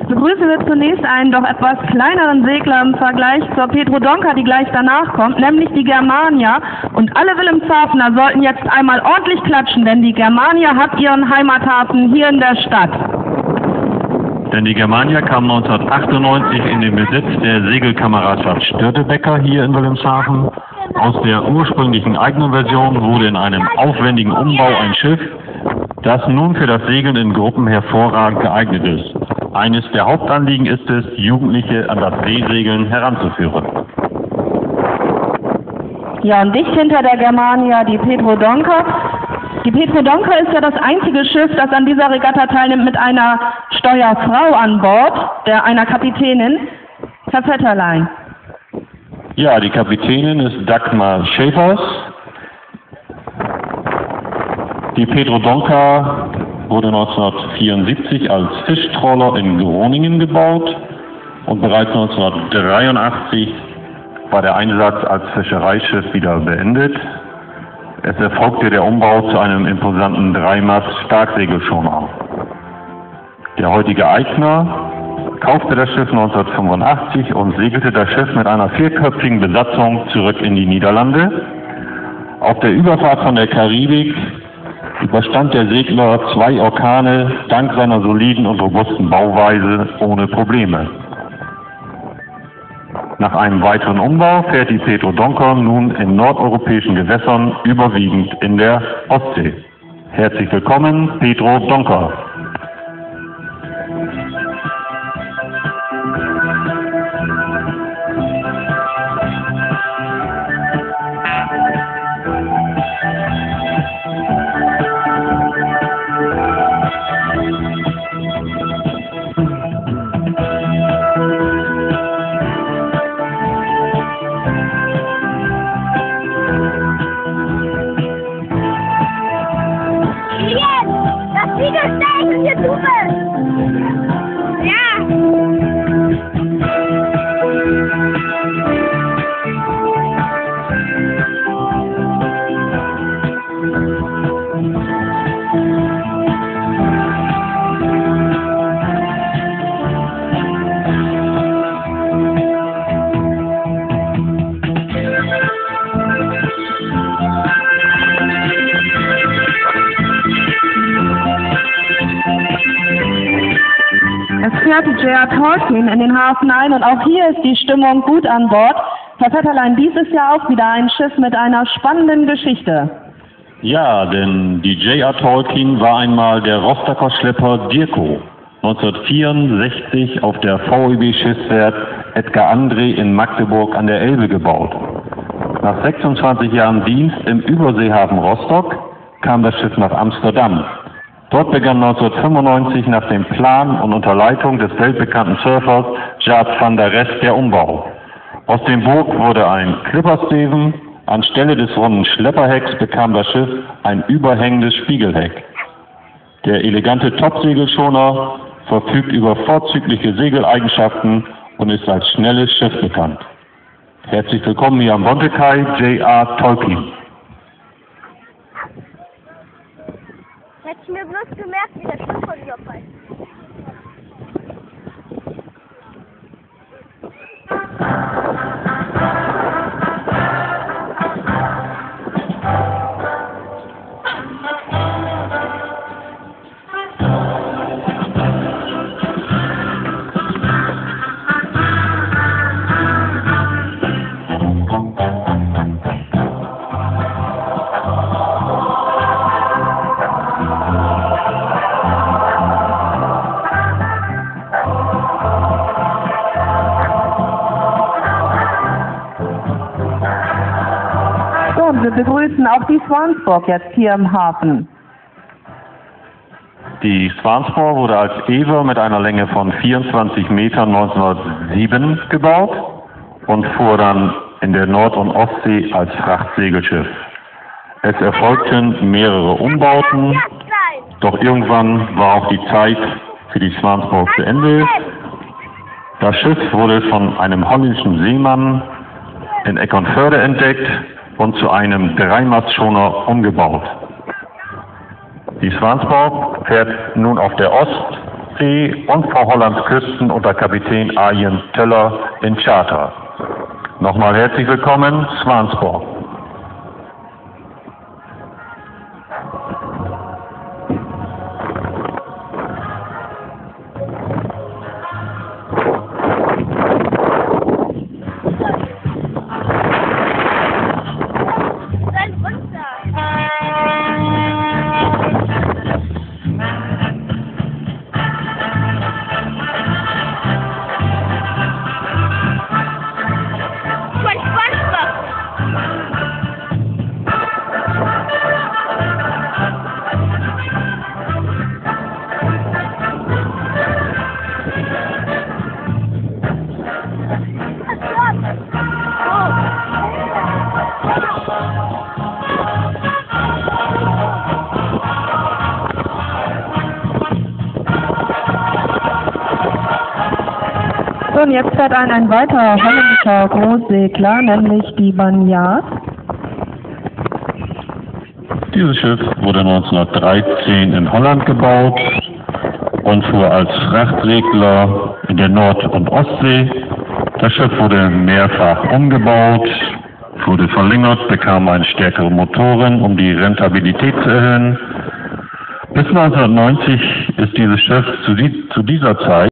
Begrüßen wir zunächst einen doch etwas kleineren Segler im Vergleich zur Petrodonka, die gleich danach kommt, nämlich die Germania. Und alle Wilhelmshavener sollten jetzt einmal ordentlich klatschen, denn die Germania hat ihren Heimathafen hier in der Stadt. Denn die Germania kam 1998 in den Besitz der Segelkameradschaft Störtebeker hier in Wilhelmshaven. Aus der ursprünglichen eigenen Version wurde in einem aufwendigen Umbau ein Schiff, das nun für das Segeln in Gruppen hervorragend geeignet ist. Eines der Hauptanliegen ist es, Jugendliche an das Seesegeln heranzuführen. Ja, und dicht hinter der Germania die Petrodonka. Die Petrodonka ist ja das einzige Schiff, das an dieser Regatta teilnimmt mit einer Steuerfrau an Bord, einer Kapitänin. Herr Vetterlein. Ja, die Kapitänin ist Dagmar Schäfers. Die Petrodonka wurde 1974 als Fischtrawler in Groningen gebaut und bereits 1983 war der Einsatz als Fischereischiff wieder beendet. Es erfolgte der Umbau zu einem imposanten Dreimast-Starksegelschoner. Der heutige Eigner kaufte das Schiff 1985 und segelte das Schiff mit einer 4-köpfigen Besatzung zurück in die Niederlande. Auf der Überfahrt von der Karibik überstand der Segler 2 Orkane dank seiner soliden und robusten Bauweise ohne Probleme. Nach einem weiteren Umbau fährt die Petrodonka nun in nordeuropäischen Gewässern, überwiegend in der Ostsee. Herzlich willkommen, Petrodonka. Das Siegelzeichen hier drüben! Ja! Es fährt die J.R. Tolkien in den Hafen ein und auch hier ist die Stimmung gut an Bord. Herr Vetterlein, dieses Jahr auch wieder ein Schiff mit einer spannenden Geschichte. Ja, denn die J.R. Tolkien war einmal der Rostocker Schlepper Dirko, 1964 auf der VEB-Schiffswerft Edgar André in Magdeburg an der Elbe gebaut. Nach 26 Jahren Dienst im Überseehafen Rostock kam das Schiff nach Amsterdam. Dort begann 1995 nach dem Plan und unter Leitung des weltbekannten Surfers Jaap van der Rest der Umbau. Aus dem Bug wurde ein Clippersteven, anstelle des runden Schlepperhecks bekam das Schiff ein überhängendes Spiegelheck. Der elegante Topsegelschoner verfügt über vorzügliche Segeleigenschaften und ist als schnelles Schiff bekannt. Herzlich willkommen hier am Bontekai, J.R. Tolkien. Hätte ich mir bloß gemerkt, wie der Schiff von hier heißt. wir begrüßen auch die Swansburg jetzt hier im Hafen. Die Swansburg wurde als Ewer mit einer Länge von 24 Metern 1907 gebaut und fuhr dann in der Nord- und Ostsee als Frachtsegelschiff. Es erfolgten mehrere Umbauten, doch irgendwann war auch die Zeit für die Swansburg zu Ende. Das Schiff wurde von einem holländischen Seemann in Eckernförde entdeckt und zu einem Dreimastschoner umgebaut. Die Swansburg fährt nun auf der Ostsee und vor Hollands Küsten unter Kapitän Arjen Teller in Charter. Nochmal herzlich willkommen, Swansburg. So, und jetzt fährt ein weiterer holländischer Großsegler, nämlich die Banjard. Dieses Schiff wurde 1913 in Holland gebaut und fuhr als Frachtsegler in der Nord- und Ostsee. Das Schiff wurde mehrfach umgebaut, wurde verlängert, bekam einen stärkeren Motoren, um die Rentabilität zu erhöhen. Bis 1990 ist dieses Schiff zu dieser Zeit